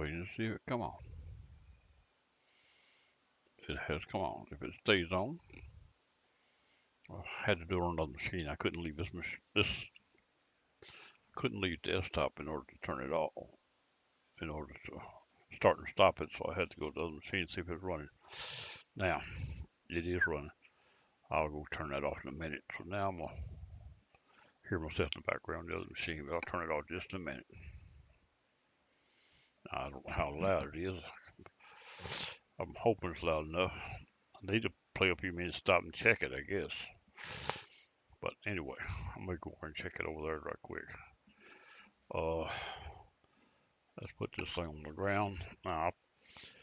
waiting to see if it come on. It has come on. If it stays on, I had to do it on another machine. I couldn't leave this couldn't leave desktop in order to turn it off, in order to start and stop it. So I had to go to the other machine and see if it's running. Now it is running. I'll go turn that off in a minute. So now I'm gonna hear myself in the background of the other machine, but I'll turn it off just in a minute. I don't know how loud it is. I'm hoping it's loud enough. I need to play a few minutes, stop and check it, I guess. But anyway, I'm gonna go over and check it over there right quick. Uh, let's put this thing on the ground. Now,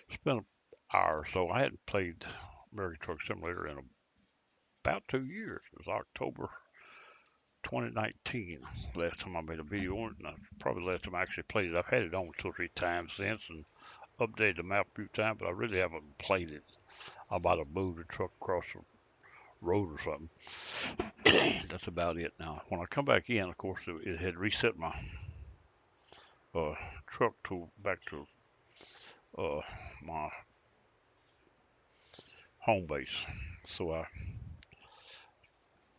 it's been an hour or so. I hadn't played American Truck Simulator in about 2 years. It was October 2019. Last time I made a video on it, and probably the last time I actually played it. I've had it on 2 or 3 times since and updated the map a few times, but I really haven't played it. I might have moved the truck across the road or something. That's about it now. When I come back in, of course, it had reset my uh, truck to back to my home base. So I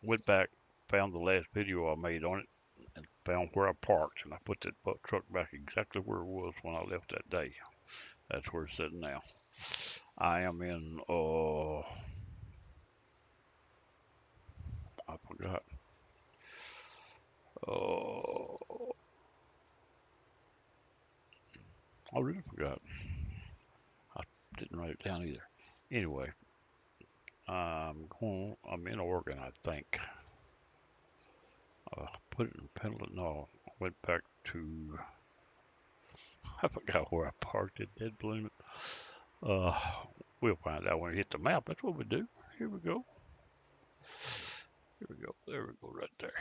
went back, found the last video I made on it, and found where I parked, and I put that truck back exactly where it was when I left that day. That's where it's sitting now. I am in, I forgot. Uh, I really forgot. I didn't write it down either. Anyway, I'm in Oregon, I think. Put it in Pendleton. No, I went back to, I forgot where I parked it. Dead bloom it. Uh, we'll find out when we hit the map. That's what we do. Here we go. Here we go. There we go, right there.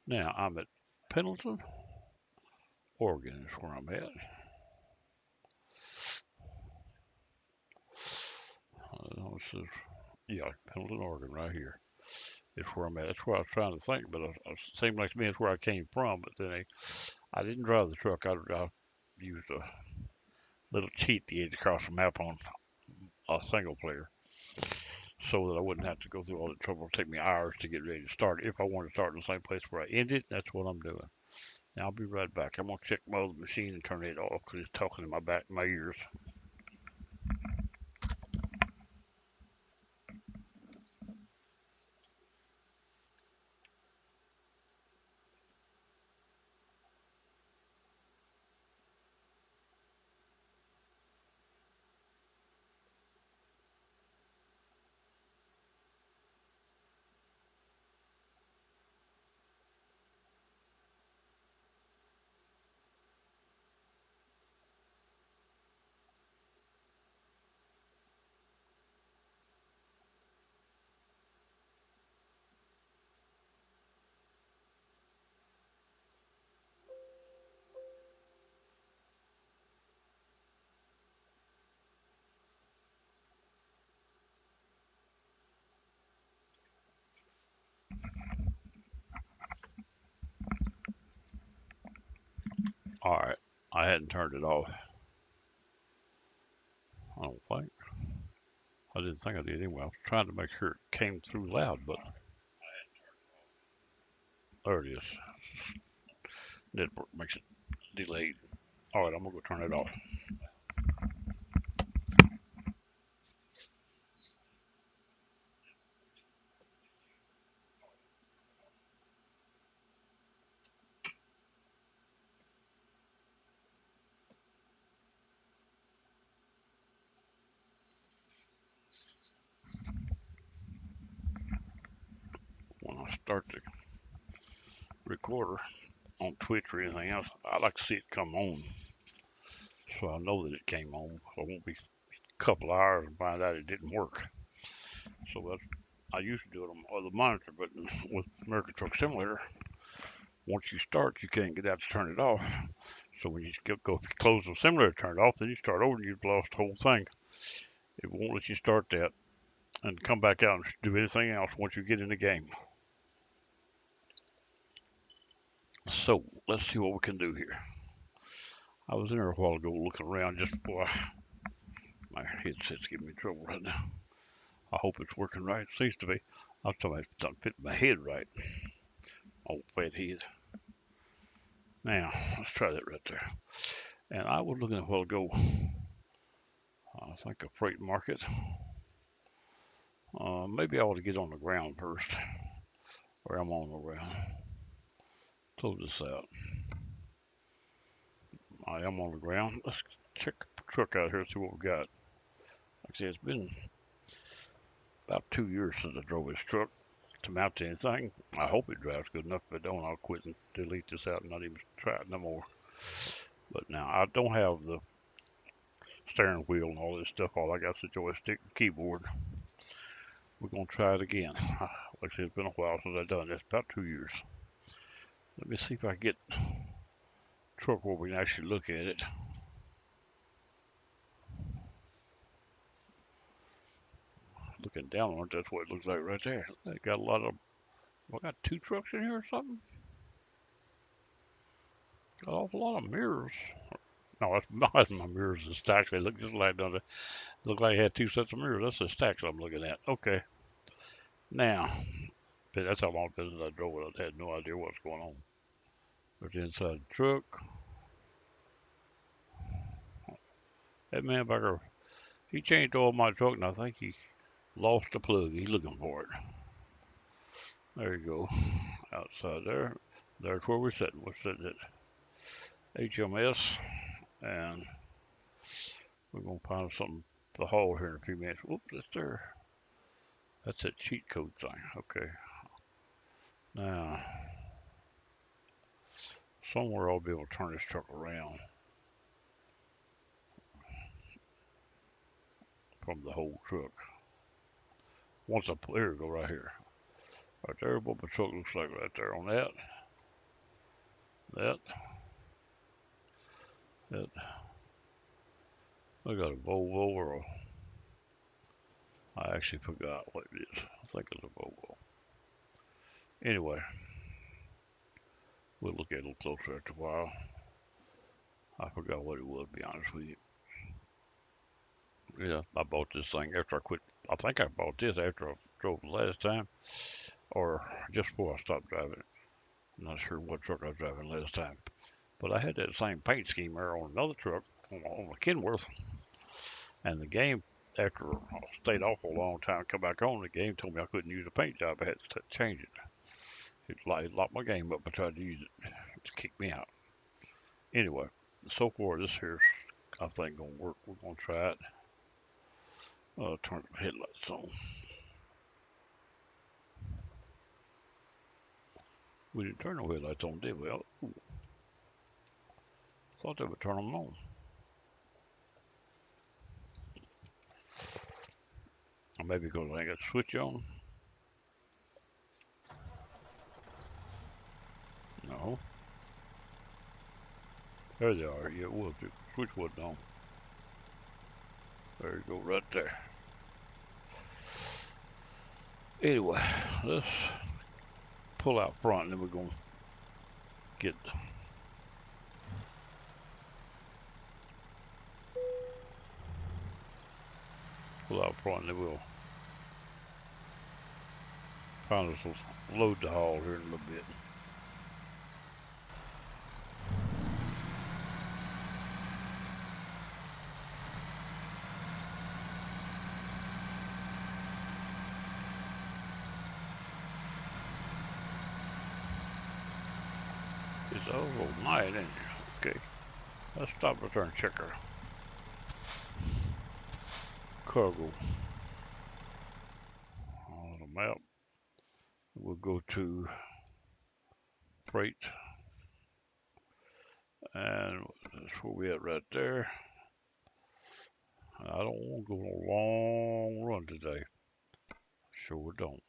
Now I'm at Pendleton, Oregon is where I'm at. Yeah, Pendleton, Oregon, right here is where I'm at. That's where I was trying to think, but it seemed like to me it's where I came from. But then I didn't drive the truck. I used a little cheat to get across the map on a single player, so that I wouldn't have to go through all the trouble. It'd take me hours to get ready to start. If I want to start in the same place where I ended, that's what I'm doing. Now I'll be right back. I'm gonna check my other machine and turn it off because it's talking in my ears. All right, I hadn't turned it off. I don't think. I didn't think I did anyway. I was trying to make sure it came through loud, but there it is. Network makes it delayed. All right, I'm gonna go turn it off. When I start the recorder on Twitch or anything else, I like to see it come on, so I know that it came on. I won't be a couple hours and find out it didn't work. So that's I used to do it on my other monitor, but with American Truck Simulator, once you start, you can't get out to turn it off. So when you go close the simulator, turn it off, then you start over, and you've lost the whole thing. It won't let you start that and come back out and do anything else once you get in the game. So let's see what we can do here. I was in there a while ago looking around just before my headset's giving me trouble right now. I hope it's working right. It seems to be. I'll tell you, it doesn't fit my head right. Old fat head. Now, let's try that right there. And I was looking a while ago, I think a freight market. Maybe I ought to get on the ground first, or I'm on the ground. Close this out. I am on the ground. Let's check the truck out here, see what we got. Like I said, it's been about 2 years since I drove this truck to mount to anything. I hope it drives good enough. If it don't, I'll quit and delete this out and not even try it no more. But now I don't have the steering wheel and all this stuff. All I got is the joystick and keyboard. We're gonna try it again. Like I said, it's been a while since I've done this. About 2 years. Let me see if I can get a truck where we can actually look at it. Looking down on it, that's what it looks like right there. They got a lot of. I got 2 trucks in here or something. Got an awful lot of mirrors. No, that's not my mirrors and stacks. They look just like, don't they? Look like I had 2 sets of mirrors. That's the stacks I'm looking at. Okay. Now, that's how long it is I drove it. I had no idea what's going on. But inside the truck, that man back there, he changed oil in my truck, and I think he lost the plug. He's looking for it. There you go. Outside there. There's where we're sitting. We're sitting at HMS, and we're going to find something to haul here in a few minutes. Whoops, that's there. That's that cheat code thing. Okay. Now, somewhere I'll be able to turn this truck around from the whole truck. Once I put, there we go, right here. Right there, what my truck looks like right there on that. That. I got a Volvo or a, I actually forgot what it is. I think it's a Volvo. Anyway, we'll look at it a little closer after a while. I forgot what it was, to be honest with you. Yeah, I bought this thing after I quit. I think I bought this after I drove the last time, or just before I stopped driving. I'm not sure what truck I was driving last time. But I had that same paint scheme there on another truck on a Kenworth. And the game, after I stayed off a long time, come back on, the game told me I couldn't use the paint job. I had to change it. It locked my game up. I tried to use it to kick me out. Anyway, so far this here's, I think, gonna work. We're gonna try it. Turn the headlights on. We didn't turn the headlights on, did we? Oh, thought they would turn them on. Or maybe because I ain't got the switch on. No. There they are. Yeah, it was. The switch wasn't on. There you go, right there. Anyway, let's pull out front and then we're going to get pull out front and then we'll find us a load to haul here in a little bit. It's over night, ain't it? Okay. Let's stop right there and check our cargo on the map. We'll go to freight, and that's where we at right there. I don't want to go on a long run today. Sure don't.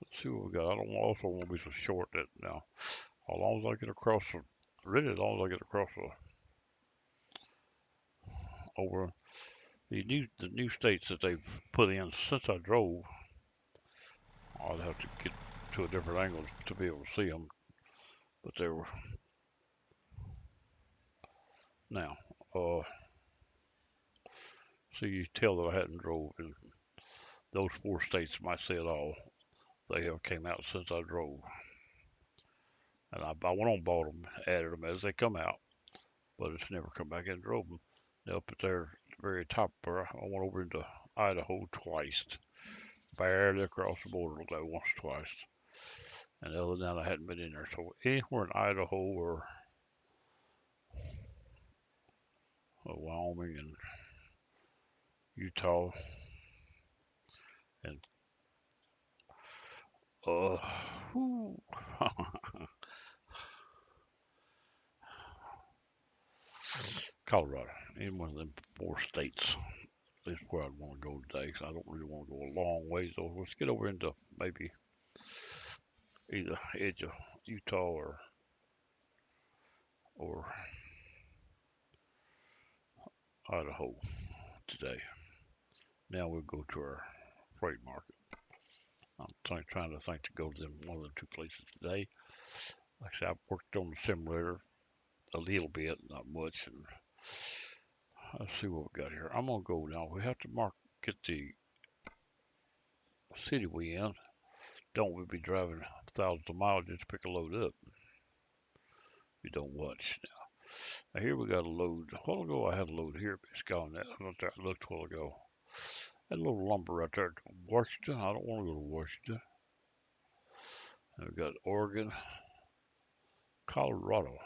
Let's see what we got. I don't also want to be so short that now. As long as I get across the, really as long as I get across the, over the new states that they've put in since I drove, I'd have to get to a different angle to be able to see them. But they were, Now, so you tell that I hadn't drove in those 4 states might say it all. They have came out since I drove. And I went on bought them, added them as they come out, but it's never come back and drove them. Now up at there, at the very top where I went over into Idaho twice, barely across the border like once or twice. And other than that, I hadn't been in there. So anywhere in Idaho or Wyoming and Utah and uh, Colorado, any one of them 4 states is where I'd want to go today. Because I don't really want to go a long ways. So let's get over into maybe either edge of Utah or Idaho today. Now we'll go to our freight market. I'm trying to think to go to one of the 2 places today. Like I said, I've worked on the simulator a little bit, not much, and let's see what we got here. I'm gonna go now. We have to get the city we in. Don't we be driving thousands of miles just to pick a load up? You don't watch. Now here we got a load. A while ago I had a load here, but it's gone now. I looked a while ago. That little lumber right there, Washington. I don't want to go to Washington. And we got Oregon, Colorado.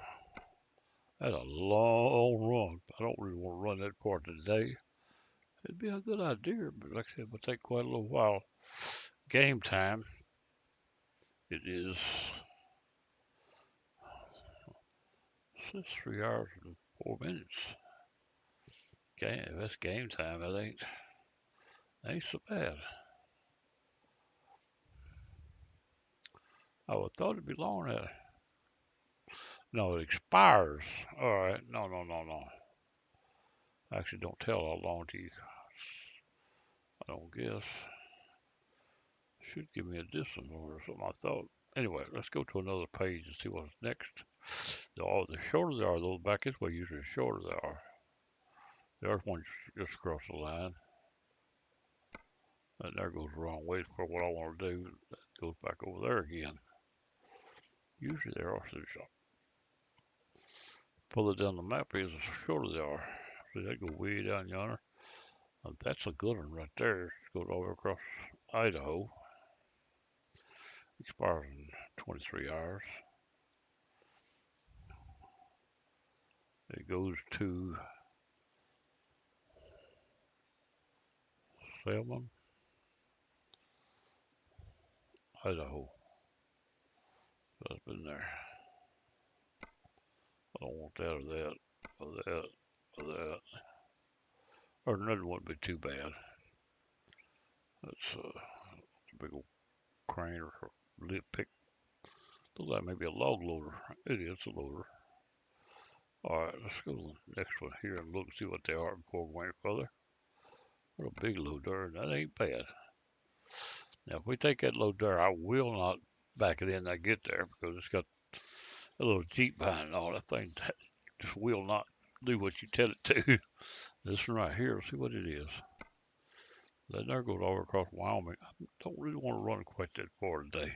That's a long run. I don't really want to run that part today. It'd be a good idea, but like I said, it will take quite a little while. Game time. It is 3 hours and 4 minutes. That's game time. That ain't so bad. I would thought it'd be longer. No, it expires. All right. No. Actually, don't tell how long to you. I don't guess. Should give me a distance or something. I thought. Anyway, let's go to another page and see what's next. The shorter they are, those back this way, usually the shorter they are. There's one just across the line. And there goes the wrong way for what I want to do. That goes back over there again. Usually they are. So further down the map is the shorter they are. See, they go way down yonder. That's a good one right there. It goes over across Idaho. Expires in 23 hours. It goes to Selma, Idaho. That's been there. I don't want that or that or that or that. Or another wouldn't be too bad. That's a big old crane or lip pick. Looks like maybe a log loader. It is a loader. Alright, let's go to the next one here and look and see what they are before we go any further. What a big load there. That ain't bad. Now, if we take that load there, I will not back it in when I get there because it's got a little Jeep behind it. All that thing just will not do what you tell it to. This one right here, let's see what it is. That there goes all across Wyoming. I don't really want to run quite that far today.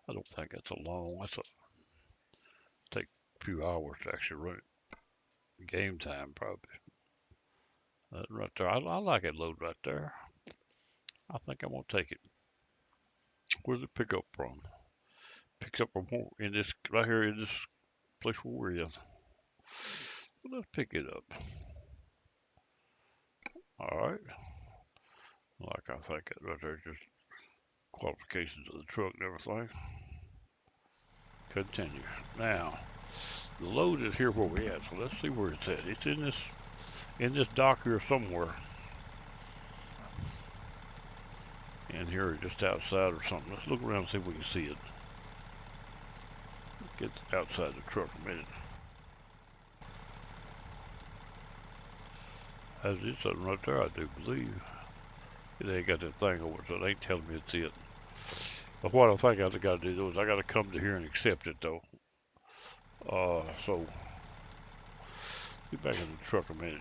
I don't think that's take a few hours to actually run it. Game time probably. That right there, I like that load right there. I think I'm gonna take it. Where's it pick up from? Picks up from in this right here in this place where we're in. So let's pick it up. All right. Like I think it right there, just qualifications of the truck and everything. Continue. Now, the load is here where we at, so let's see where it's at. It's in this dock here somewhere. In here just outside or something. Let's look around and see if we can see it. Get outside the truck a minute. As it's something right there, I do believe. It ain't got that thing over it, so it ain't telling me it's it. But what I think I got to do though is I got to come to here and accept it though. So Get back in the truck a minute.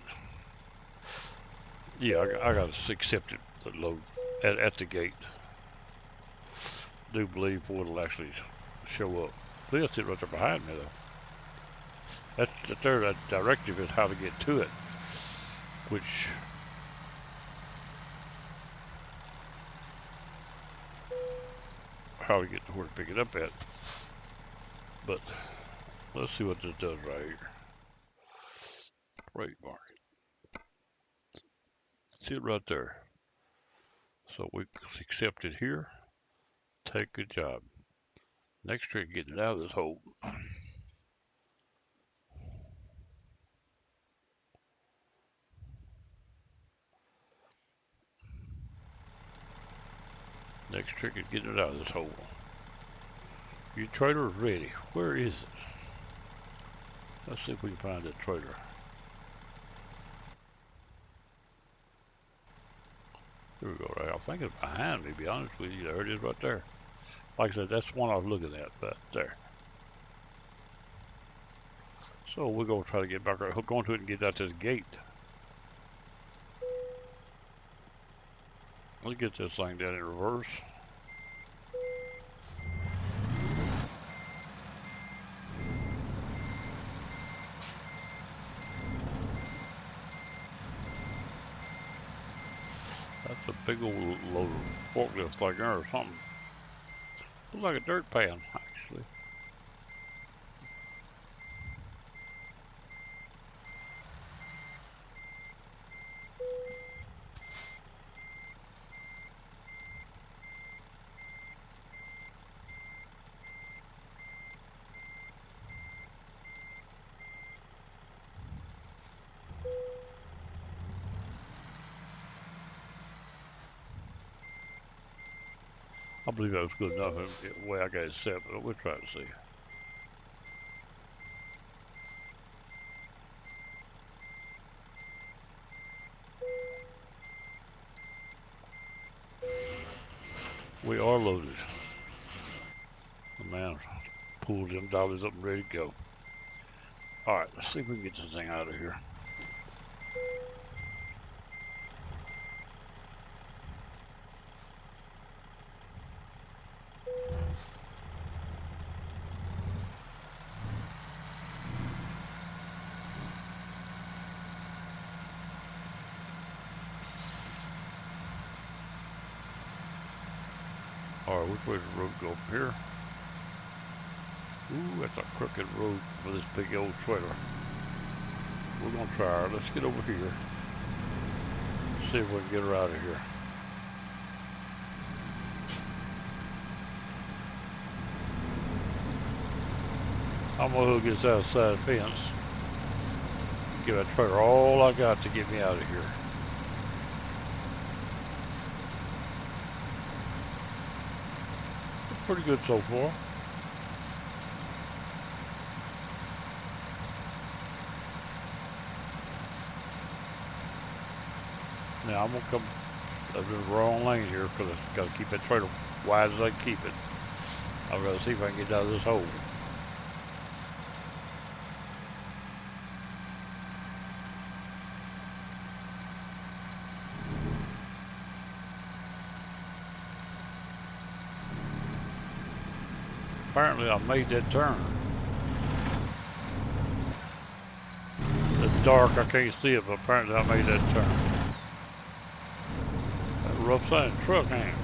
Yeah, I got to accept it, the load at the gate. Do believe it'll actually show up. They'll sit right there behind me though. That directive is how to get to it, which how to get to where to pick it up at. But let's see what this does right here. Freight market. See it right there. So we accept it here. Take good job. Next trick, getting it out of this hole. Next trick is getting it out of this hole. Your trailer is ready. Where is it? Let's see if we can find that trailer. Here we go, right. I think it's behind me, to be honest with you. There it is right there. Like I said, that's the one I was looking at, but there. So we're going to try to get back, hook onto it and get out to the gate. Let's get this thing down in reverse. That's a big old load of forklift thing there or something. Looks like a dirt pan, actually. I believe that was good enough the way I got it set, but we'll try to see. We are loaded. The man pulls them dollies up and ready to go. Alright, let's see if we can get this thing out of here. Alright, which way does the road go from here? Ooh, that's a crooked road for this big old trailer. We're gonna try her. Let's get over here. See if we can get her out of here. I'm gonna hook this outside fence. Give that trailer all I got to get me out of here. Pretty good so far. Now I'm gonna come up in the wrong lane here because I gotta keep that trailer wide as I can keep it. I've got to see if I can get out of this hole. Apparently I made that turn. It's dark, I can't see it, but apparently I made that turn. That rough side truck, man.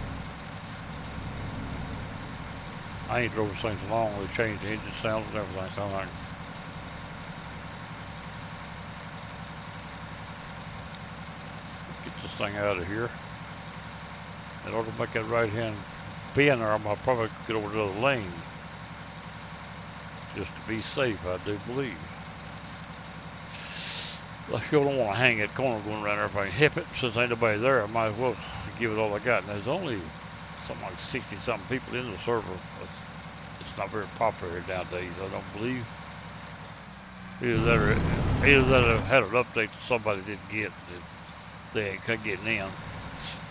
I ain't drove this thing so long, they changed the engine sounds and everything, so I'm like, get this thing out of here. In order to make that right hand bend there, I'm gonna probably get over to the other lane. Just to be safe, I do believe. I sure don't want to hang that corner going around there if I can hip it. Since ain't nobody there, I might as well give it all I got. And there's only something like 60-something people in the server. It's not very popular here nowadays, I don't believe. Either that or had an update that somebody didn't get that they ain't getting in.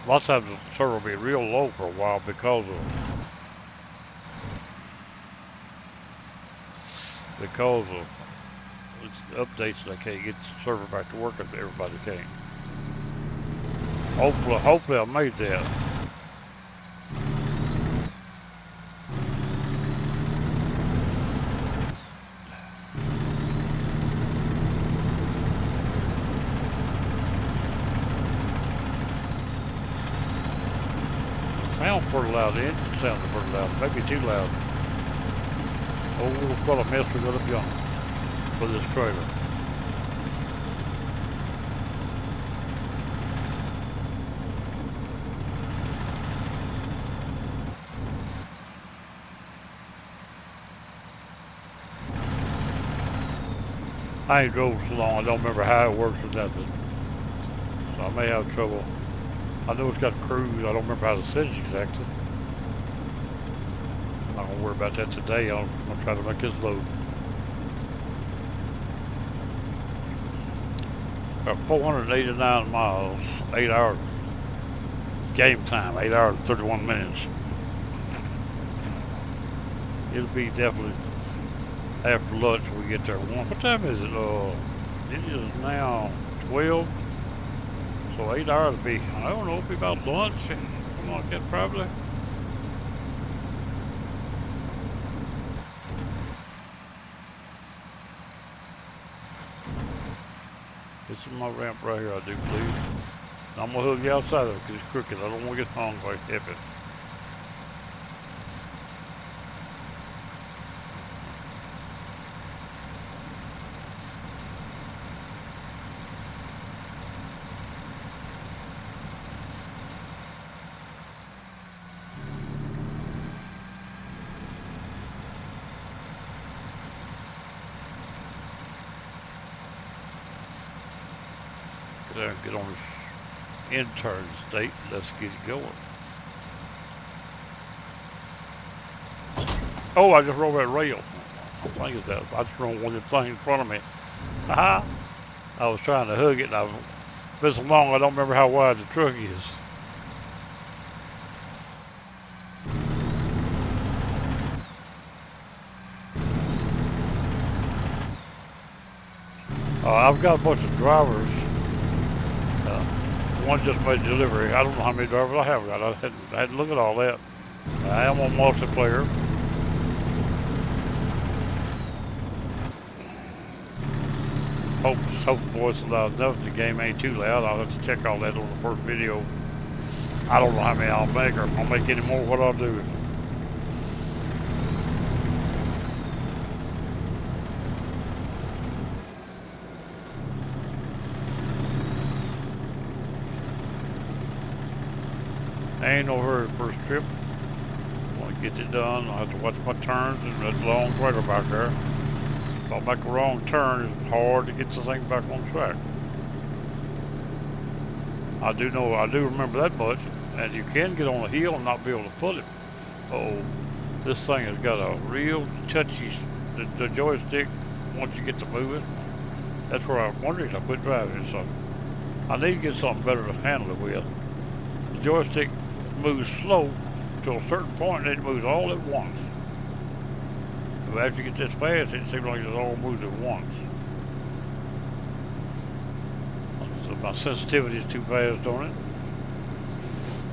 Lots of times the server will be real low for a while because updates and I can't get the server back to working, but everybody can't. Hopefully I made that. Sounds pretty loud. The engine sounds pretty loud. Maybe too loud. Oh, what a mess we got up yonder for this trailer. I ain't drove so long, I don't remember how it works or nothing. So I may have trouble. I know it's got cruise, I don't remember how to set it exactly. I'm not gonna worry about that today. I'm gonna try to make this load. About 489 miles, 8 hours. Game time, 8 hours and 31 minutes. It'll be definitely after lunch when we get there. What time is it? It is now 12. So 8 hours would be, I don't know, it'll be about lunch, something like that probably. This is my ramp right here, I do believe. I'm gonna hug you outside of it because it's crooked. I don't want to get hung by heavy. Get on this intern state. Let's get it going. Oh, I just rolled that rail. I think it's that. I just rolled one of the things in front of me. Haha! I was trying to hug it, and I've been so long I don't remember how wide the truck is. I've got a bunch of drivers. One just made delivery. I don't know how many drivers I have got. I had to look at all that. I am on multiplayer. Hope the voice is loud enough. The game ain't too loud. I'll have to check all that on the first video. I don't know how many I'll make, or if I'll make any more, what I'll do. Ain't no hurry first trip. I want to get it done. I have to watch my turns and that long trailer back there. If I make a wrong turn, it's hard to get the thing back on track. I do remember that much. And you can get on a hill and not be able to pull it. Oh, this thing has got a real touchy, the joystick, once you get to moving. That's where I wondered if I quit driving it. So I need to get something better to handle it with. The joystick moves slow to a certain point and it moves all at once. But after you get this fast, it seems like it all moves at once. So my sensitivity is too fast on it.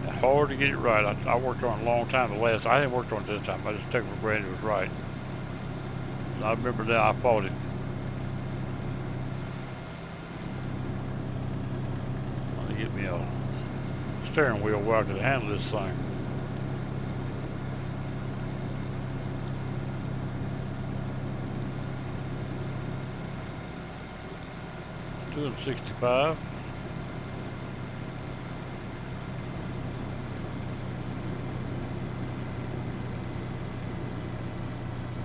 It's hard to get it right. I worked on it a long time. I didn't work on it this time. I just took it for granted it was right. And I remember that I fought it. I'm gonna get me a steering wheel where I could handle this thing. Doing 65.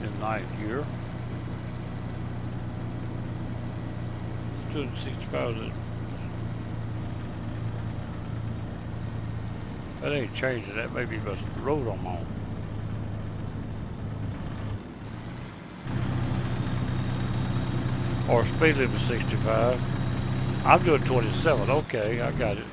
In ninth year. Doing 65. That ain't changing. That may be the road I'm on. Or speed limit 65. I'm doing 27. Okay, I got it.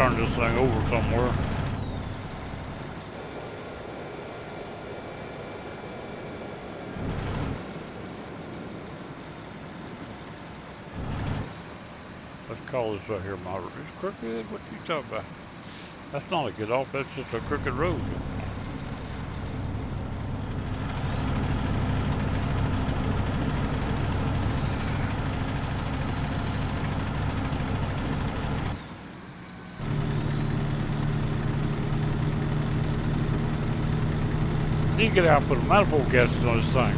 turn this thing over somewhere. Let's call this right here moderate. It's crooked. What you talking about? That's not a get off. That's just a crooked road. You get out and put a manifold gasket on this thing.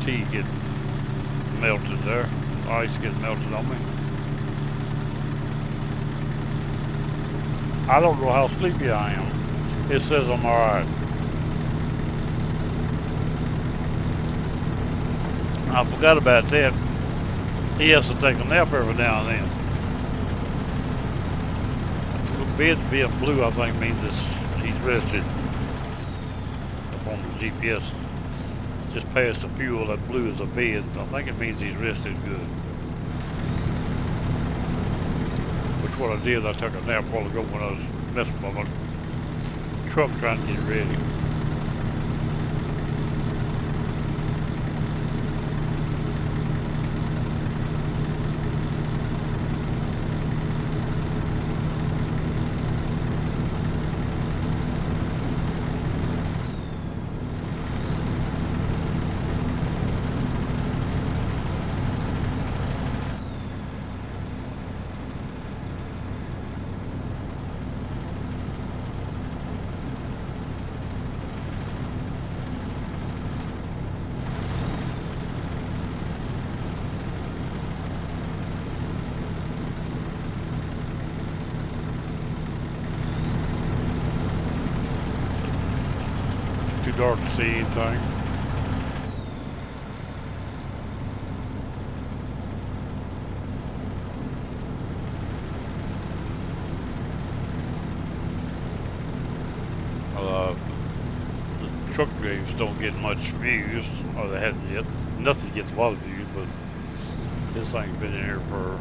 Tea getting melted there. Ice getting melted on me. I don't know how sleepy I am. It says I'm alright. I forgot about that. He has to take a nap every now and then. The bed being blue, I think, means he's rested. Up on the GPS. Just past the fuel, that blue is a bed. I think it means he's rested good. Which what I did, I took a nap a while ago when I was messing with my truck trying to get it ready. Too dark to see anything. The truck graves don't get much views, or they haven't yet. Nothing gets a lot of views, but this thing's been in here for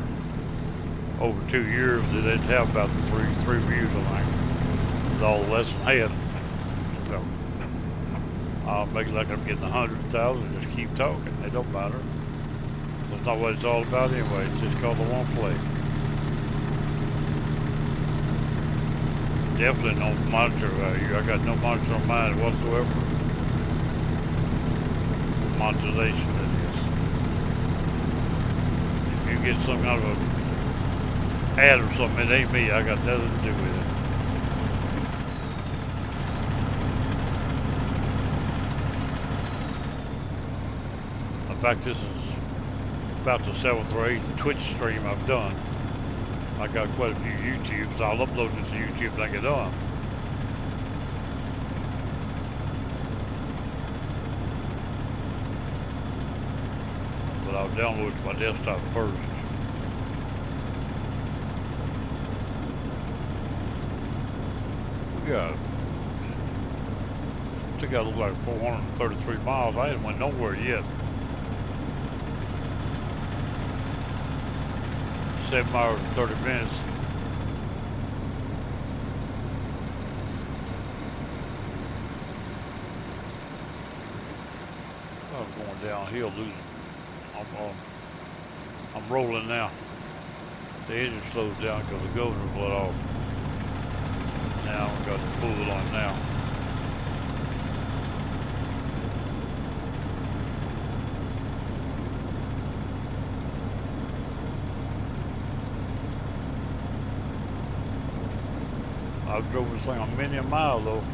over 2 years. It didn't have about three views, I think. With all the lesson had. So I'll make it like I'm getting 100,000 and just keep talking. It don't matter. That's not what it's all about anyway. It's just called the one play. Definitely no monitor value. I got no monitor on mine whatsoever. Monetization, that is. If you get some kind of a ad or something, it ain't me. I got nothing to do with it. In fact, this is about the 7th or 8th Twitch stream I've done. I got quite a few YouTubes. I'll upload this to YouTube when I get on. But I'll download it to my desktop first. We got, I think I look like 433 miles. I ain't went nowhere yet. 7 hours and 30 minutes. I'm going downhill, losing. I'm rolling now. The engine slows down because the governor blew off. Now I've got the pull on now. I've drove this thing a many a mile though.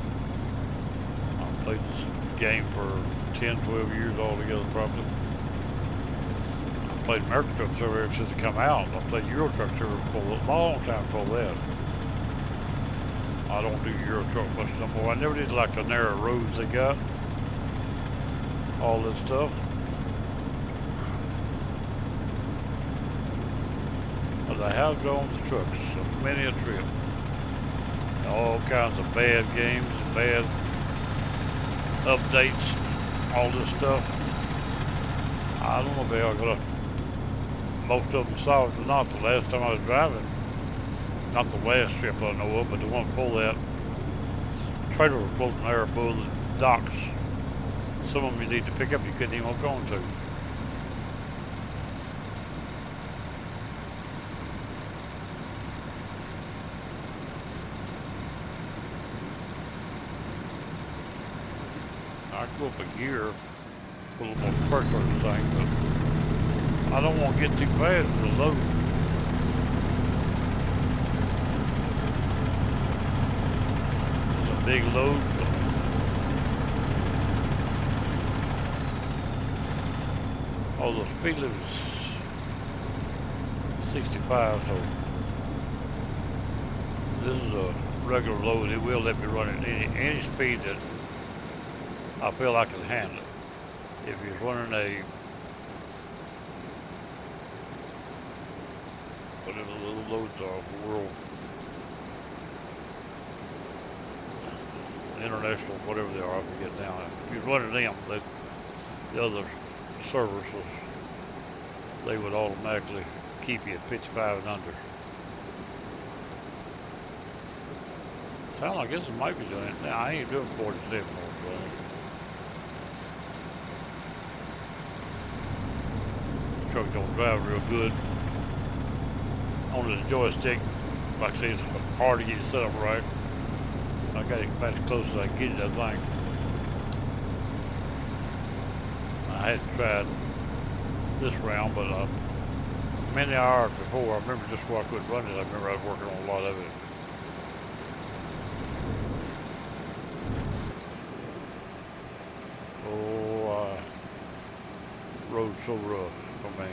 I've played this game for 10, 12 years altogether probably. I played American Truck Server ever since it come out. I played Euro Truck Server for a long time before that. I don't do Euro Truck much no more. I never did like the narrow roads they got. All this stuff. But I have drove the trucks so many a trip. All kinds of bad games and bad updates, all this stuff. I don't know if they are gonna, most of them solved or not the last time I was driving. Not the last trip I know of, but the one before that. Trailer was floating there above the docks. Some of them you need to pick up, you couldn't even hook on to. I go up a gear, put a little more pressure on this thing, but I don't want to get too fast with the load. It's a big load. Oh, the speed limit is 65, so this is a regular load. It will let me run it any speed that I feel I can handle it. If you're running a, whatever the little loads are of the world, international, whatever they are, I forget now. If you're running them, the other servers, they would automatically keep you at 55 and under. Sound like this might be doing it now. I ain't doing 47 more. Truck don't drive real good on the joystick. Like I say, it's hard to get it set up right. I got it about as close as I can get it, I think. I hadn't tried this round, but many hours before, I remember just before I quit running it, I remember I was working on a lot of it. Oh, road's so rough for me.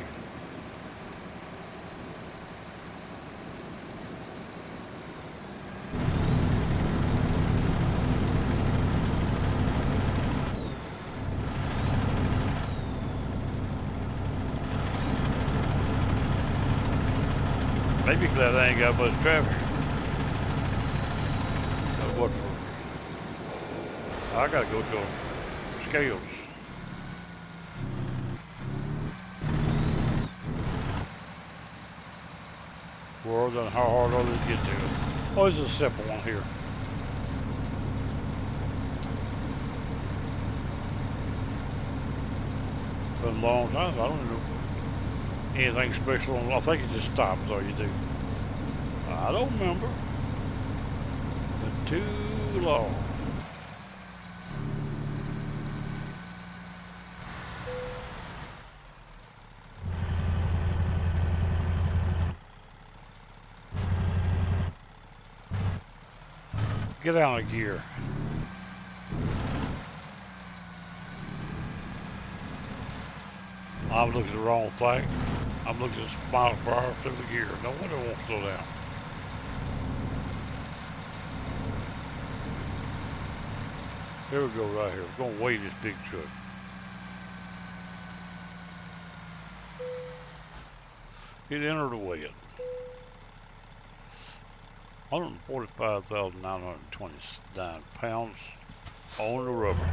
Maybe glad I ain't got much traffic. What for? I gotta go to Scales. World and how hard are they to get to it? Oh, it's a simple one here. Been a long time. I don't know anything special. I think it just stops all you do. I don't remember. Been too long. Get out of gear. I'm looking at the wrong thing. I'm looking at miles per hour through the gear. No wonder it won't slow down. Here we go right here. We're gonna weigh this big truck. Hit enter to weigh it. 145,929 pounds on the rubber.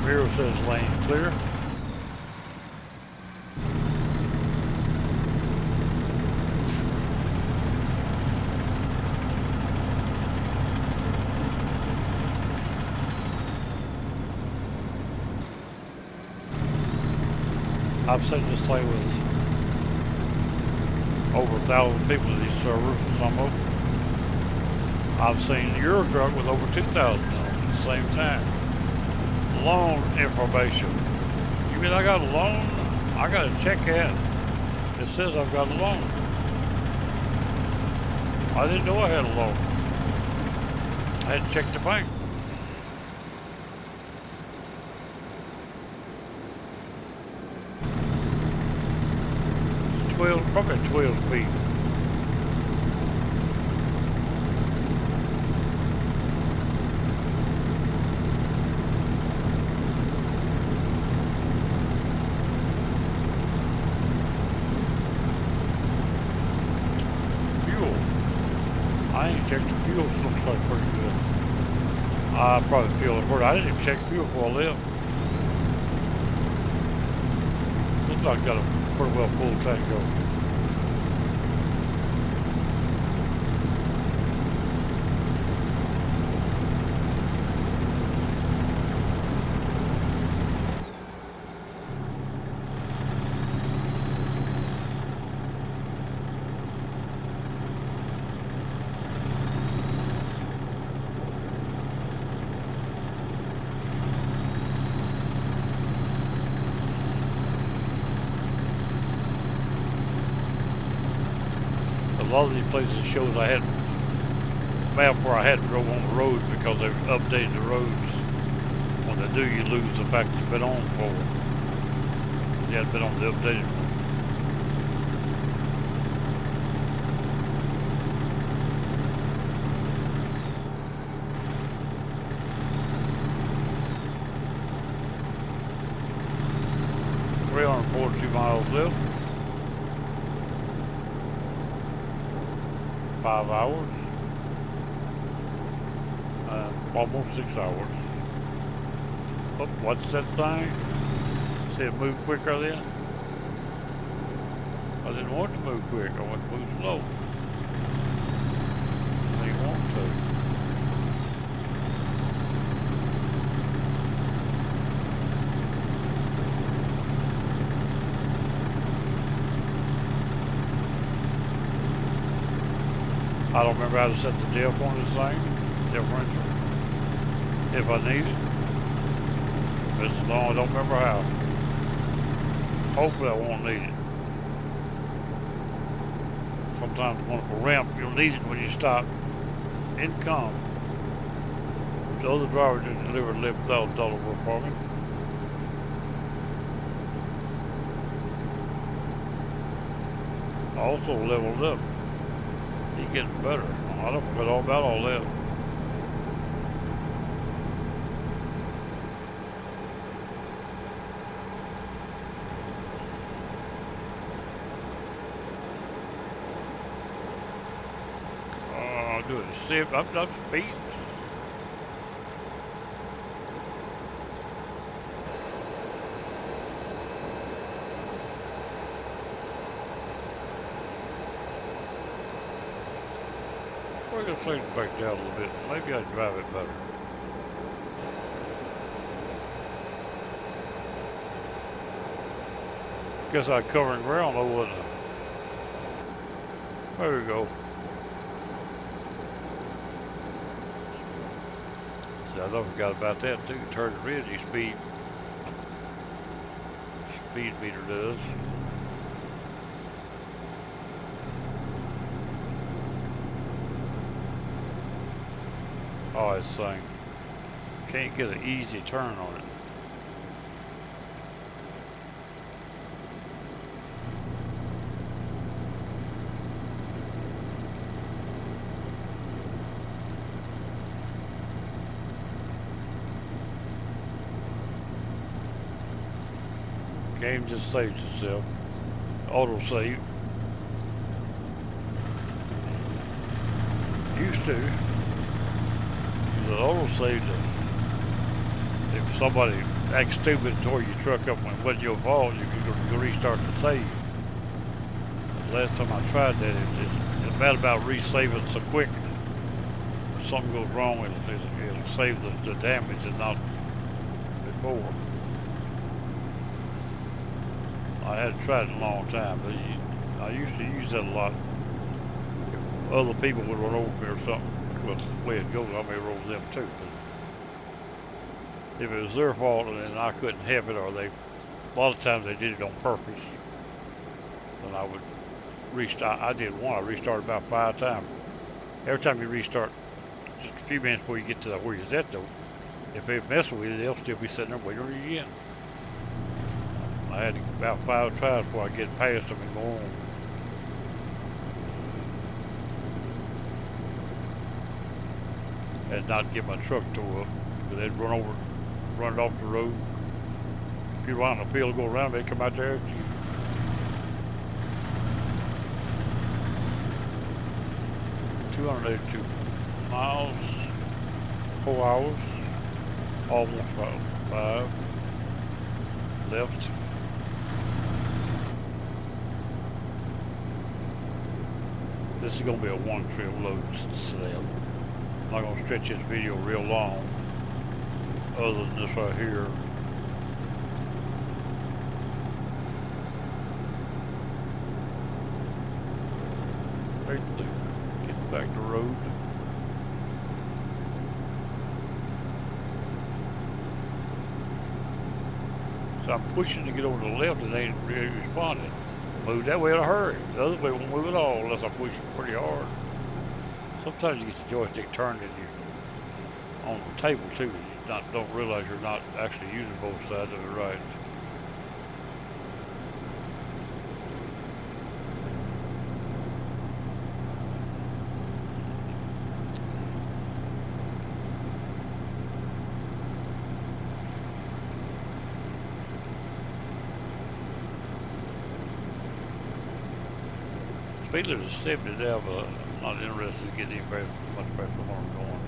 Mirror says lane clear. I've seen this thing with over 1,000 people in these servers, and some of them. I've seen a Euro truck with over 2,000 on it at the same time. Loan information. You mean I got a loan? I got a check out. It says I've got a loan. I didn't know I had a loan. I had to check the bank. 12, probably 12 feet. Fuel. I ain't checked the fuel, looks like pretty good. I probably feel it. I didn't even check fuel before I left. Looks like I got a pretty well full tank going. A lot of these places shows I had a map where I had to go on the road because they've updated the roads. When they do, you lose the fact you've been on for. You hadn't been on the updated one. .342 miles left. 5 hours. Almost 6 hours. Oh, what's that thing? See it move quicker then? I didn't want to move quick. I want to move slow. I didn't want to. I don't remember how to set the diff on this thing. Differential. If I need it. As long as I don't remember how. Hopefully I won't need it. Sometimes on a ramp you'll need it when you stop. Income. The other driver just delivered $11,000 worth for me. I also leveled up. He's getting better. I don't forget all about all that. Doing it. I'm speeding. We're going to slow it back down a little bit. Maybe I drive it better. Guess I'm covering ground though, wasn't I? There we go. See, I don't forgot about that too. Turn red, your speed meter does. Oh, this thing. Can't get an easy turn on it. Game just saved itself. Auto save. Used to. The auto save. If somebody acts stupid and tore your truck up when it wasn't your fault, you could go restart the save. The last time I tried that, it's bad about resaving so quick. If something goes wrong, it'll save the damage and not before. I hadn't tried it in a long time, but I used to use that a lot. If other people would run over me or something, because the way it goes, I may roll them too. But if it was their fault and I couldn't help it, or a lot of times they did it on purpose, then I would restart. I did one. I restarted about 5 times. Every time you restart, just a few minutes before you get to where you're at, though, if they mess with you, they'll still be sitting there waiting on you again. I had to about 5 tries before I get past them and go on. And not get my truck tore up, because they'd run it off the road. If you run on a field, go around, they'd come out there at you. $282 miles, 4 hours, almost 5 left. This is going to be a one-trip load slab. I'm not going to stretch this video real long, other than this right here. Right through, getting back to the road. So I'm pushing to get over to the left and they ain't really responding. Move that way in a hurry. The other way won't move at all unless I push it pretty hard. Sometimes you get the joystick turned and you're on the table too. You don't realize you're not actually using both sides of it right. Speed limit is 70 now, but I'm not interested in getting any much faster than where I'm going.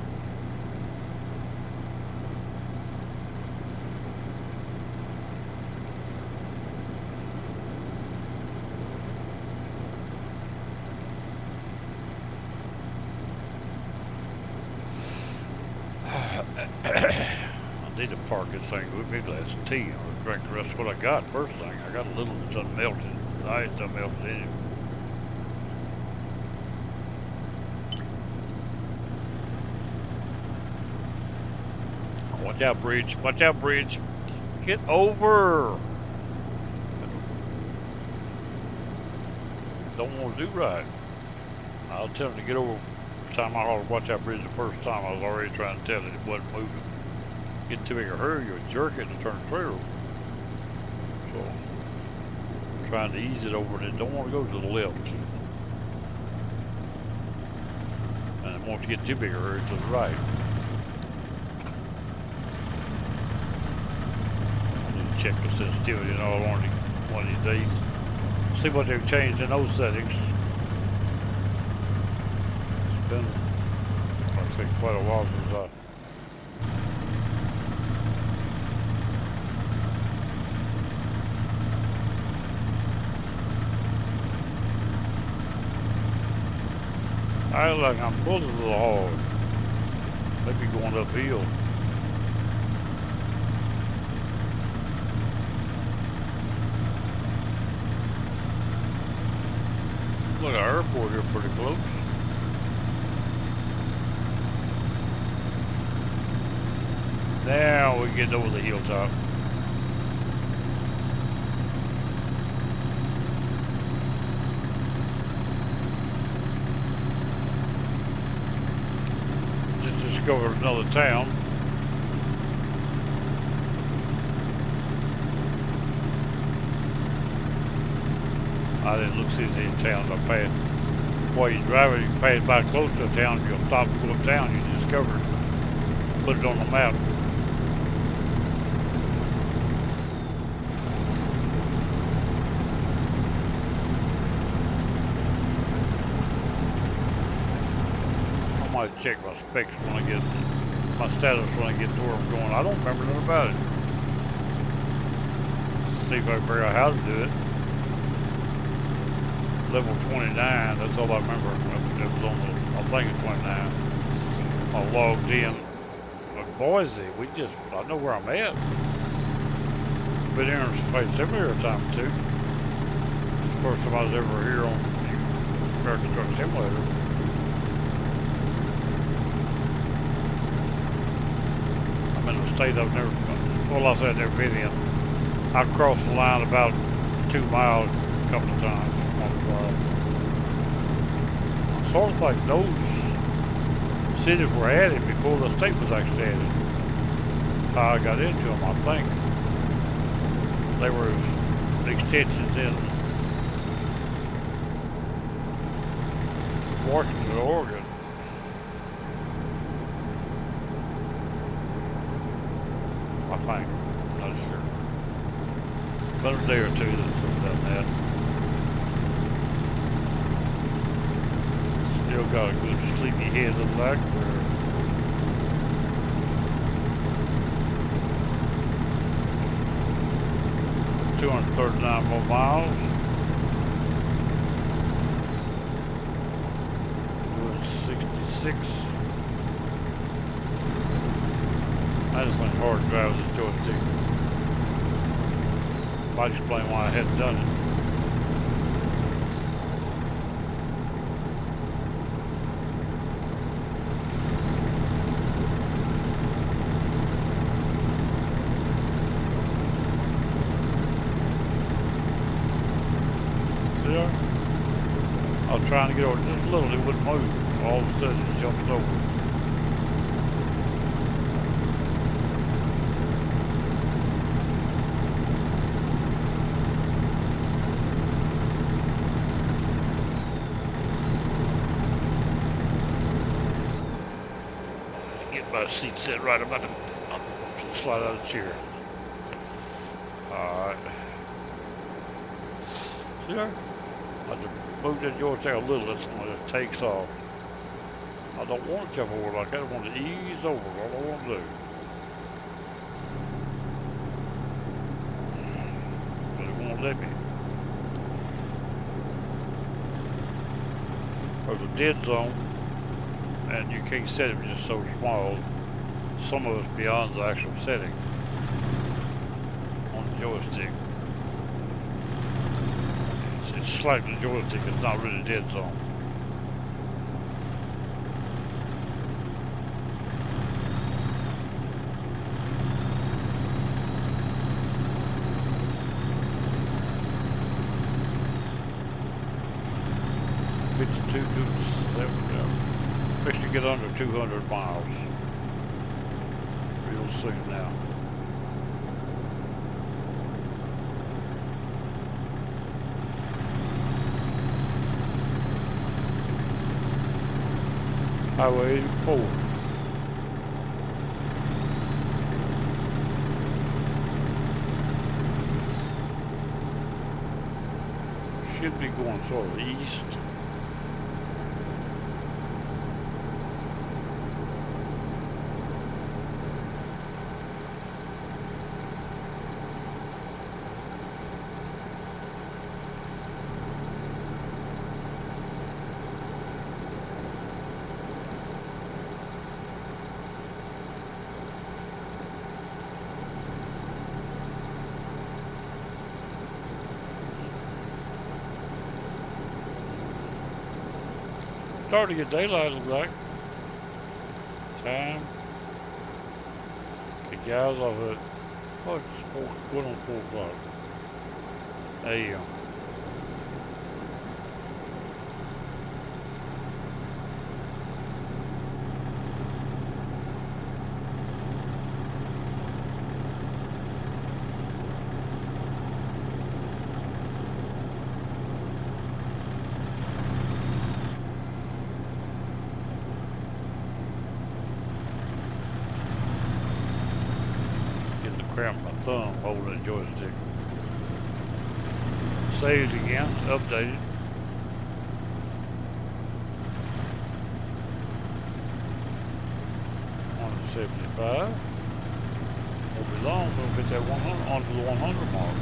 I need to park this thing with me a glass of tea or drink the rest of what I got. First thing, I got a little that's unmelted. I ain't unmelted in it. Watch out, bridge. Watch out, bridge. Get over. Don't want to do right. I was telling him to get over. The time I hollered, watch out, bridge the first time, I was already trying to tell it wasn't moving. Get too big a hurry, you'll jerk it and turn the trailer over. So, trying to ease it over and it don't want to go to the left. And it wants to get too big a hurry to the right. Check the sensitivity and all on one of these days. See what they've changed in those settings. It's been, I think, quite a while since I look like I'm pulling a little hard. Maybe going uphill. Look, our airport here pretty close. Now we're getting over the hilltop. Just discovered another town. I didn't look see any towns I passed. While you're driving, you pass by close to a town, you'll stop and go uptown, you discover it, put it on the map. I might check my specs when I get, my status when I get to where I'm going. I don't remember nothing about it. See if I can figure out how to do it. Level 29, that's all I remember. It was on the, I think it's 29. I logged in. But Boise, I know where I'm at. Been here in space every time too. First time I was ever here on the American Truck Simulator. I'm in a state I've never, well, I said I've never been in. I've crossed the line about 2 miles a couple of times. I sort of think those cities were added before the state was actually added. How I got into them, I think. They were extensions in Washington, Oregon. I think. I'm not sure. But a day or two that's done that. Still got a good sleepy head looking like where 239 more miles. Doing 66. I just think hard to drive this joystick. Might explain why I hadn't done it. I was trying to get over just a little, it wouldn't move. All of a sudden it jumps over. Get my seat set right, I'm about to slide out of the chair. Alright. See there? I just moved that joystick a little, that's when it takes off. I don't want to jump over like that, I want to ease over, all I want to do. But it won't let me. There's a dead zone, and you can't set it just so small. Some of it's beyond the actual setting on the joystick. It's slightly joystick, it's not really dead zone. Fixing to get under 200 miles real soon now. Highway 84. Should be going sort of east. Starting to get daylight, looks like. Time. The guys off at, oh, it's going on 4 o'clock. AM. Cramp my thumb holding the joystick. Saved again, updated. $175. Won't be long, we'll get that 100 onto the 100 mark.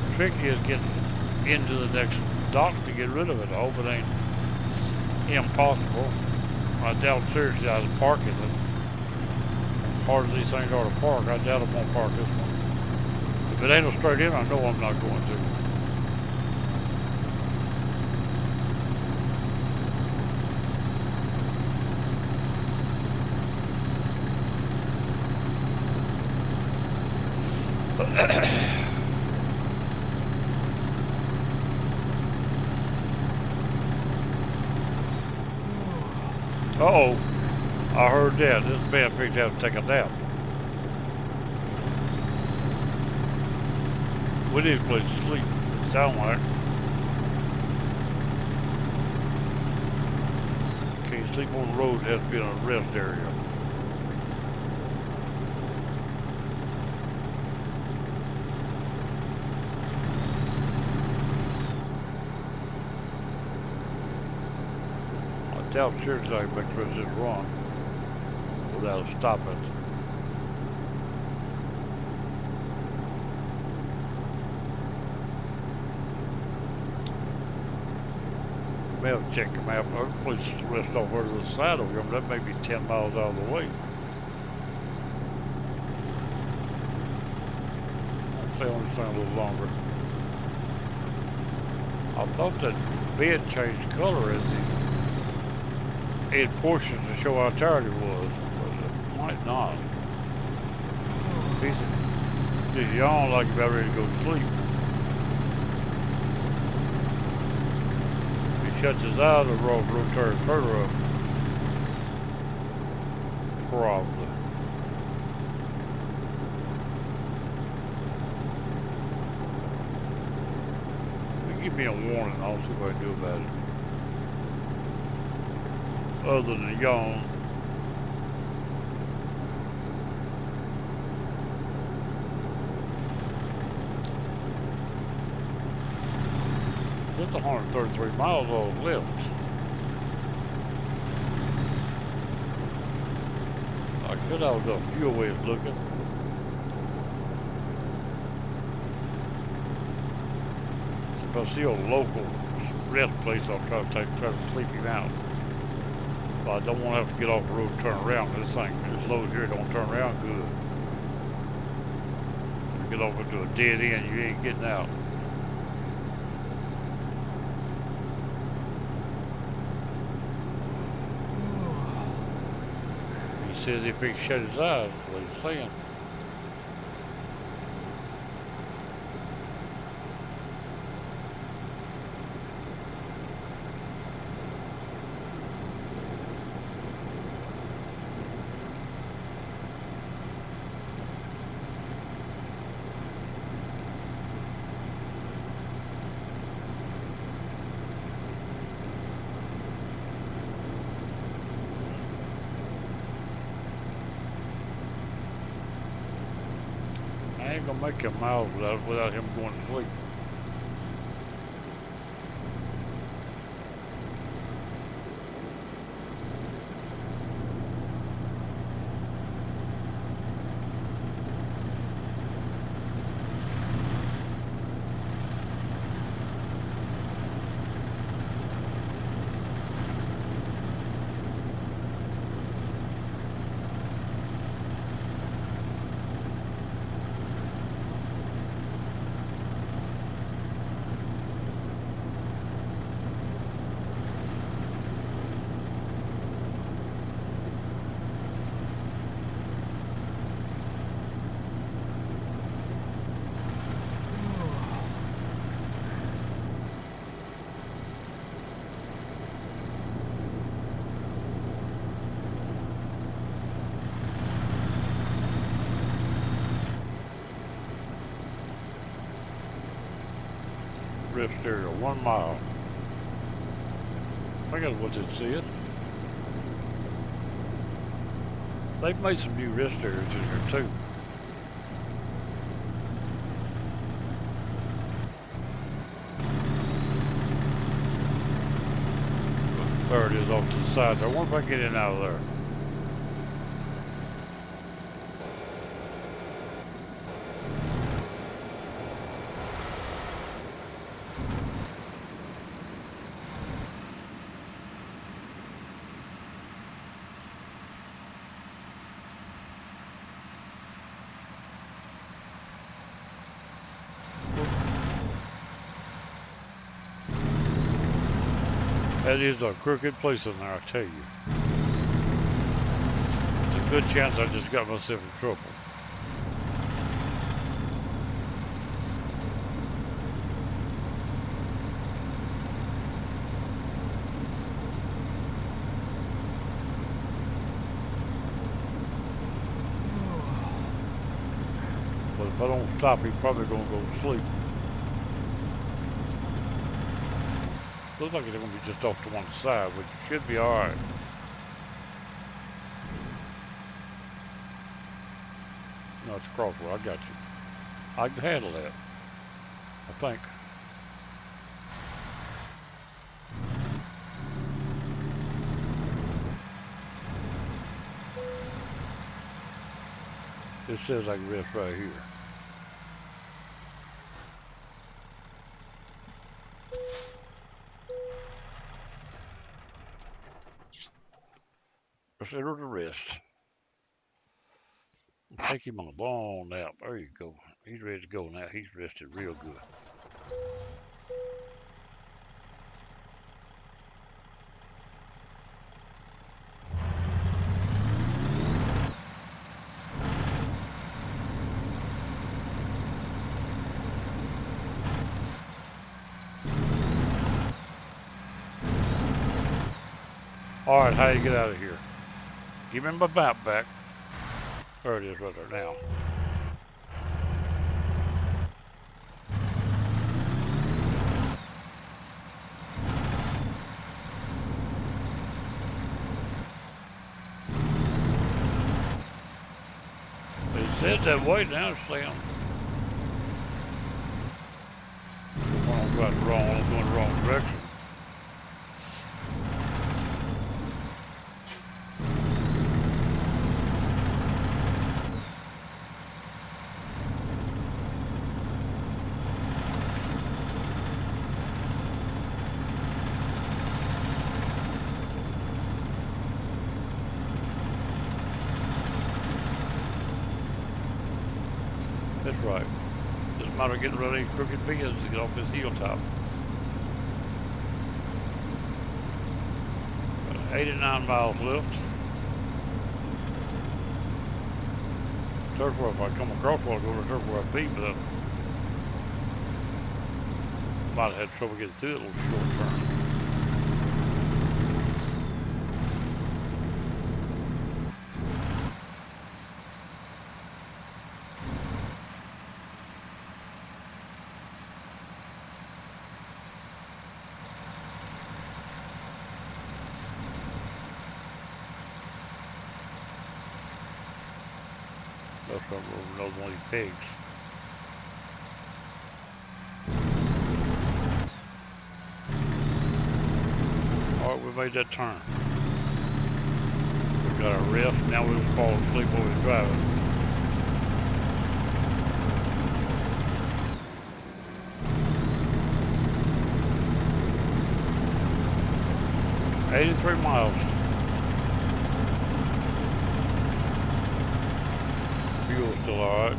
The trick is getting into the next dock to get rid of it. I hope it ain't impossible. I doubt seriously I was parking it. Hard as these things are to park, I doubt I won't park this one. If it ain't a straight in, I know I'm not going to. Uh-oh, I heard that. This man picked up to take a nap. We need a place to sleep. Sound like. Can't sleep on the road, it has to be in a rest area. I doubt sure I can make the rest of this run without stopping. May have to check the map. Our place to rest over to the side of him. That may be 10 miles out of the way. I'll say only a little longer. I thought that bed changed color as it had portions to show how tired it was, but it might not. He's yawn like he's about ready to go to sleep. Shuts his eyes, the road turns further up. Probably. Give me a warning, I'll see what I can do about it. Other than yawn. That's 133 miles all left. I could have a few ways looking. If I see a local rest place, I'll try to sleep him out. But I don't want to have to get off the road and turn around. This load here don't turn around good. If you get off into a dead end, you ain't getting out. Says if he can shut his eyes, that's what he's saying. I ain't gonna make him miles without him going to sleep. Rest area, 1 mile. I got what it said. They've made some new rest areas in here too. There it is off to the side there. I wonder if I can get in out of there. That is a crooked place in there, I tell you. It's a good chance I just got myself in trouble. But if I don't stop, he's probably gonna go to sleep. Looks like it's gonna be just off to one side, which should be alright. No, it's a crossroad. I got you. I can handle that, I think. It says I can rest right here. Consider the rest. Take him on a long nap. There you go. He's ready to go now. He's rested real good. All right, how do you get out of here? Give him my map back. There it is right there now. It says that way now, it's saying I'm going the wrong direction. That's right. Doesn't matter getting rid of these crooked bends to get off this hilltop. 89 miles left. Turf if I come across one, I'll go to turf where I beat, but I might have had trouble getting through it a little short turn. That's why we're another one of these pigs. Alright, we made that turn. We got our rest, now we can fall asleep while we're driving. $83 miles. Fuel's still alright.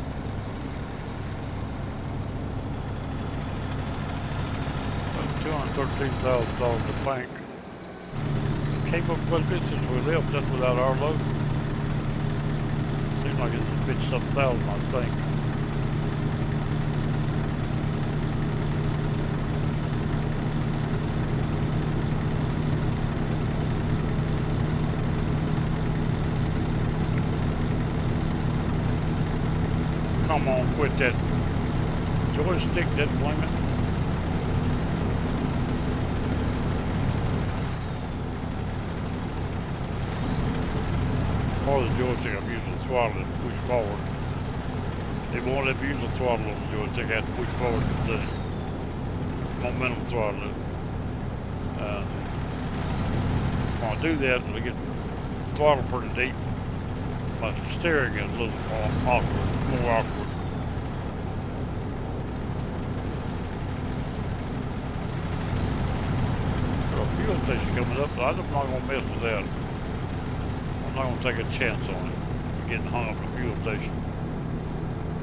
$213,000 to bank. Came up quite a bit since we left, that's without our load. Seems like it's 50-something thousand, I think. Come on, quit that joystick, that blaming. Part of the joystick I'm using the throttle and push forward. It won't let me use the throttle on the joystick, I have to push forward the momentum throttle. When I do that, I get the throttle pretty deep. My steering is a little more awkward. There's a fuel station coming up, but I'm not going to mess with that. I'm not going to take a chance on it. Getting hung up at the fuel station.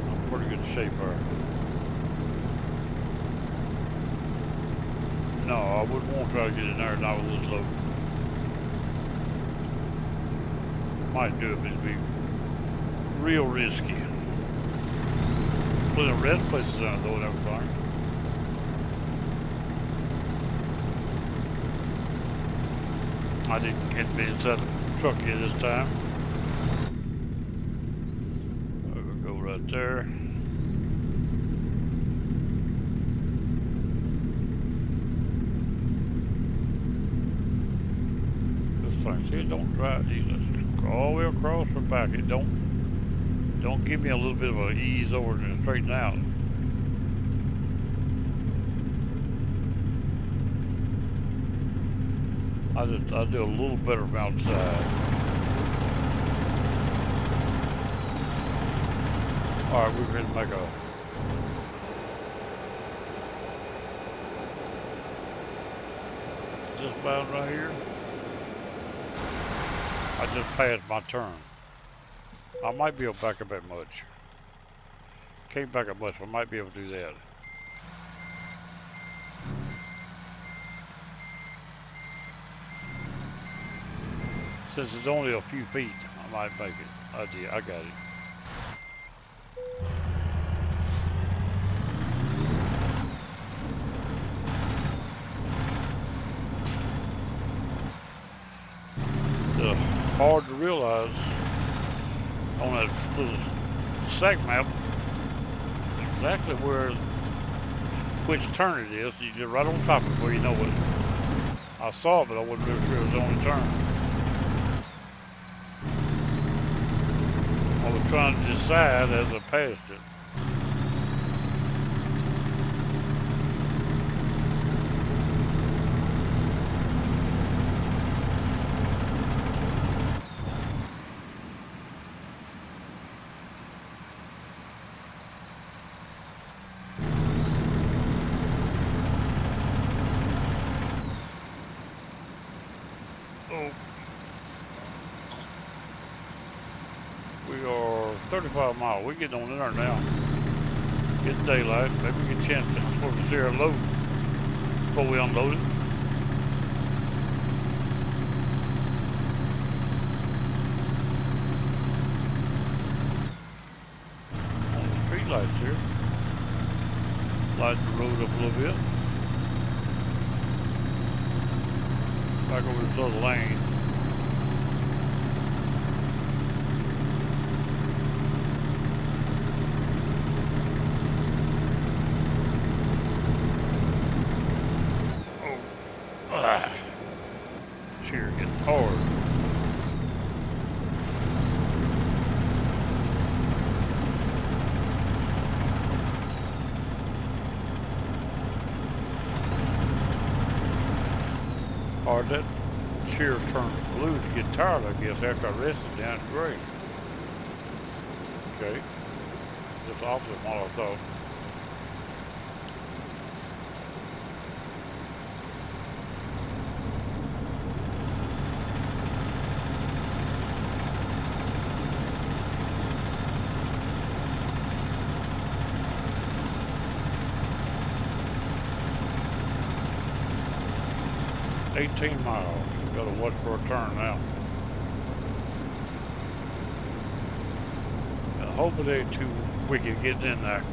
I'm in pretty good shape there. No, I wouldn't want to try to get in there not with this load. Might do it, but it'd be real risky. Plenty of rest places down though and everything. I didn't get me inside the truck here this time. We'll go right there. See, it don't drive. Let's all the way across or back. It don't give me a little bit of a ease over to straighten out. I do a little better from outside. All right, we're going to make a this bound right here. I just passed my turn. I might be able to back up that much. Can't back up much, but I might be able to do that. Since it's only a few feet, I might make it. I got it. It's hard to realize on that little SAC map exactly which turn it is. You just right on top of it where you know it. I saw it, but I wasn't really sure it was the only turn. I was trying to decide as I passed it. We are 35 miles. We're getting on in there now. It's daylight. Maybe we get a chance to see our load before we unload it. On the street lights here. Light the road up a little bit. Back over this other lane. Cheer getting hard. Hard that cheer turned blue to get tired, I guess, after I rested down to gray. Okay. Just opposite of what I thought. $18 miles. We've got to watch for a turn now. I hope it ain't too wicked getting in there.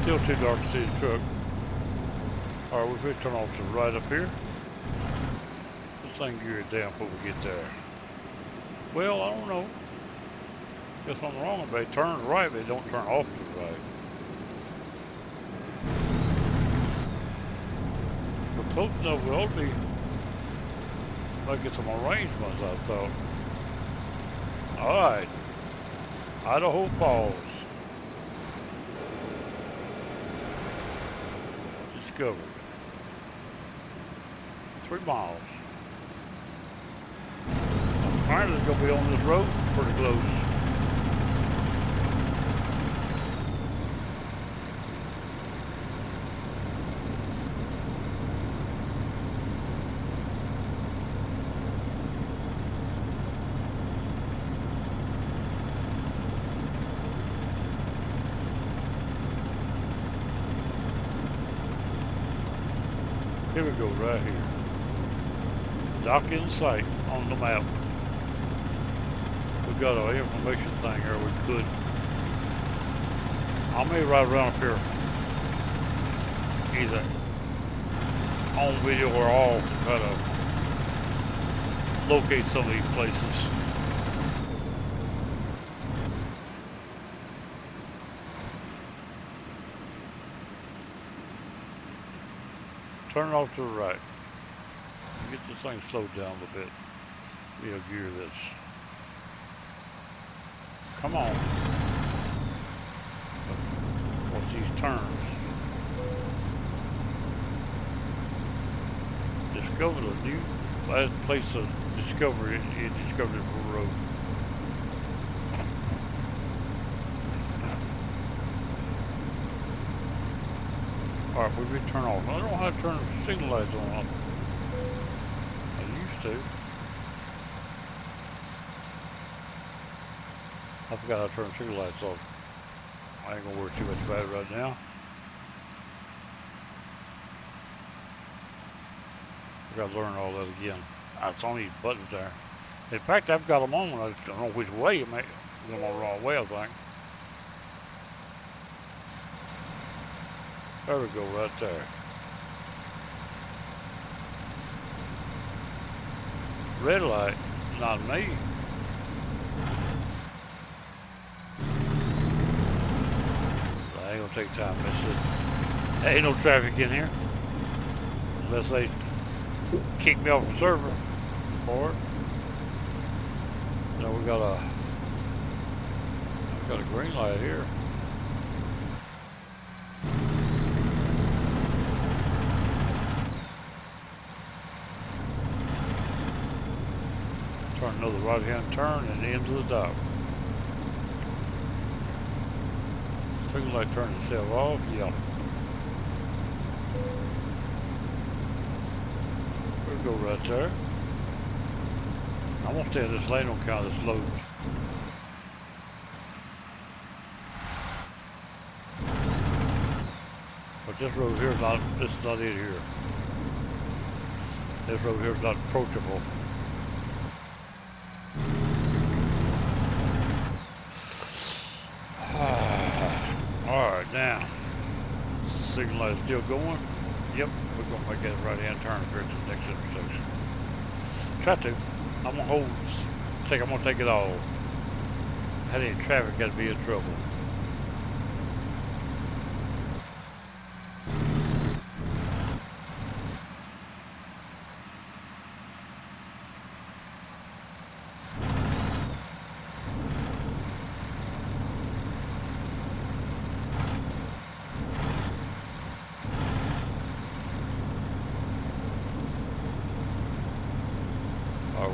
Still too dark to see the truck. Alright, we're going to turn off to the right up here. This thing geared down before we get there. Well, I don't know. Guess I'm wrong about it. Turns right, but it don't turn off to the right. We're close enough, we ought to be making some arrangements, I thought. Alright. Idaho Falls. Discovered. 3 miles. Apparently it's going to be on this road pretty close. Here we go, right here. Dock in sight on the map. got an information thing here. We could. I may ride around up here, either on video or off, to try to locate some of these places. Turn it off to the right. Get this thing slowed down a little bit. Be a gear that's. Come on. What's these turns? Discovered a new place of discovery. You discovered it for the road. Alright, we did turn off. I don't know how to turn the signal lights on. I used to. I forgot how to turn the signal lights off. I ain't gonna worry too much about it right now. I gotta learn all that again. It's on these buttons there. In fact, I've got them on. I don't know which way. It may go on the wrong way, I think. There we go, right there. Red light, not me. I ain't gonna take time, miss it. There ain't no traffic in here. Unless they kick me off the server for it. No, we got a green light here. Turn another right-hand turn and into the dock. Signal light turns itself off. Yeah. We'll go right there. I'm gonna stay in this lane on account of this load. But this road here is not. This is not it here. This road here is not approachable. Alright, now, signal light is still going. Yep, we're going to make that right hand turn here to the next intersection. Try to. I'm going to hold, I'm going to take it all. Had any traffic, got to be in trouble.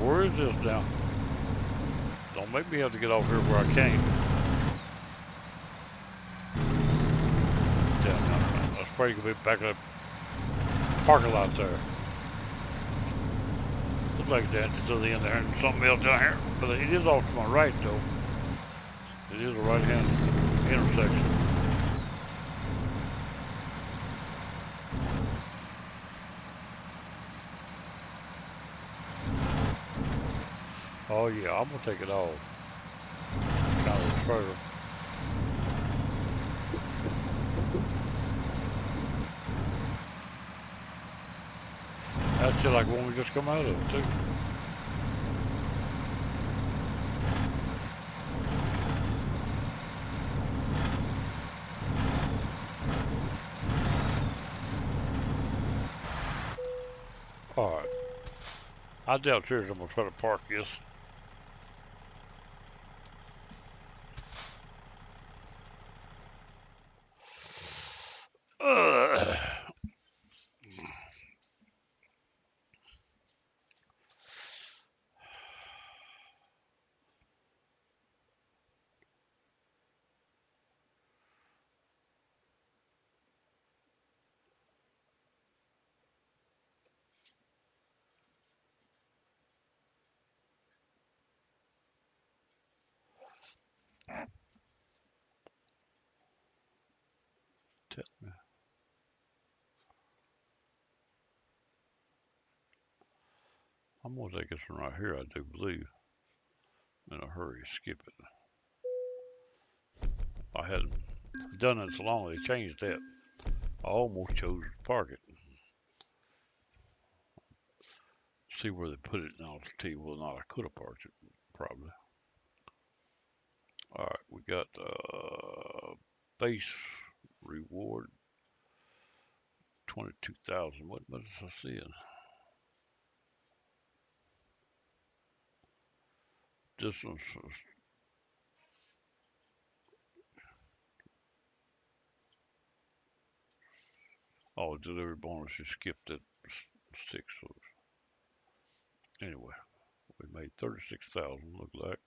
Where is this now? Don't make me have to get off here where I came. Down, no. I was afraid you could be back in the parking lot there. Looks like that to the end there and something else down here. But it is off to my right though. It is a right-hand intersection. Oh yeah, I'm gonna take it all. Kind of further. That's just like when we just come out of it too. Alright. I doubt seriously I'm gonna try to park this. I'm gonna take this one right here, I do believe. in a hurry. Skip it. I hadn't done it so long they changed that. I almost chose to park it. See where they put it now to tell you whether or not I could have parked it. Probably. Alright, we got base reward 22,000. What is I seeing? Distance. Oh, delivery bonus. You skipped it 6. So anyway, we made 36,000. Look like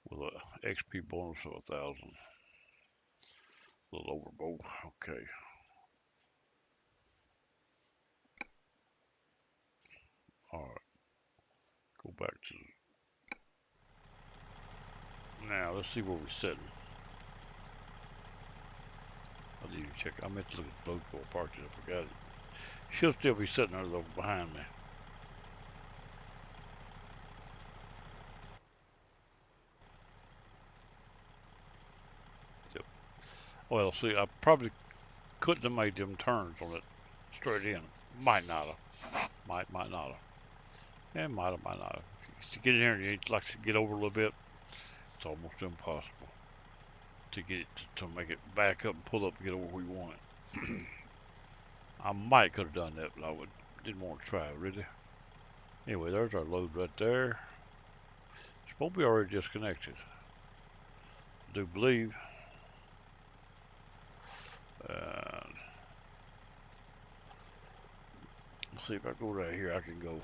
with a XP bonus of 1,000. A little overboard. Okay. All right. Go back to now. Let's see where we're sitting. I need to check. I meant to look at Bloodcore Parches. I forgot it. She'll still be sitting there though behind me. Yep. Well, see, I probably couldn't have made them turns on it straight in. Might not have. Might not have. Yeah, might have, might not have. If you get in here and you'd like to get over a little bit, it's almost impossible to get it to make it back up and pull up and get over where you want it. I might could have done that, but didn't want to try it really. Anyway, there's our load right there. It's supposed to be already disconnected. I do believe. Let's see if I go right here, I can go.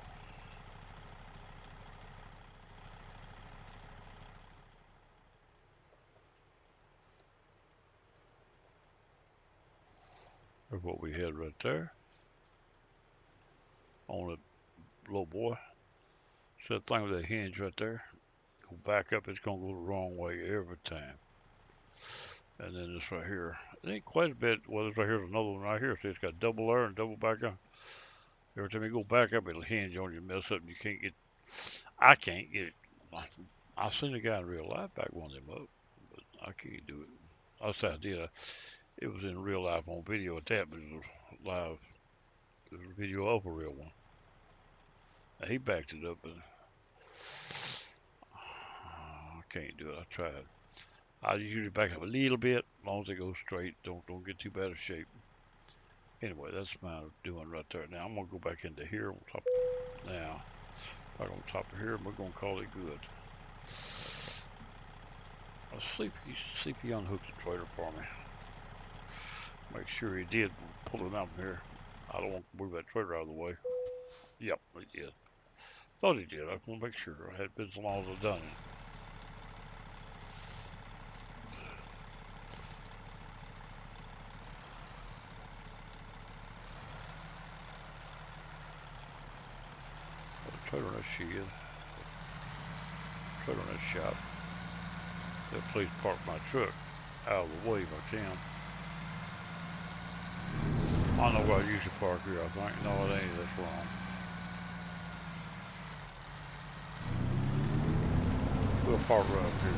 There's what we had right there on the little boy. So that thing with that hinge right there. Go back up, it's gonna go the wrong way every time. And then this right here, it ain't quite a bit. Well, this right here's another one right here. See, it's got double there and double back up. Every time you go back up, it'll hinge on you, mess up, and you can't get. I can't get it. I seen a guy in real life back one of them up, but I can't do it. I said I did. It was in real life on video at that, but it was live. It was a video of a real one. Now, he backed it up, but I can't do it. I tried. I usually back up a little bit, as long as it goes straight. Don't get too bad of shape. Anyway, that's my doing right there. Now I'm gonna go back into here on top. Now, back on top of here, and we're gonna call it good. Let's see if he unhooked the trailer for me. Make sure he did pull it out from here. I don't want to move that trailer out of the way. Yep, he did. Thought he did. I want to make sure. I had been so long as I've done it. Trailer on that shed. Trailer on that shop. Then please park my truck out of the way if I can. I know where I usually park here, I think. No, it ain't. That's wrong. We'll park right up here.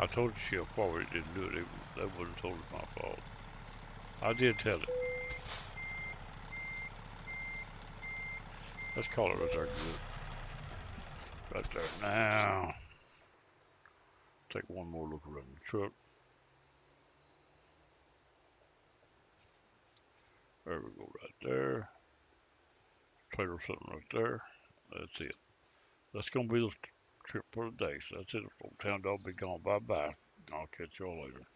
I told the sheriff forward it didn't do it. They wouldn't have told it my fault. I did tell it. Let's call it right there good. Right there. Now, take one more look around the truck. There we go, right there. Trailer sitting right there. That's it. That's gonna be the trip for the day. So that's it. Old Town Dog be gone. Bye bye. I'll catch y'all later.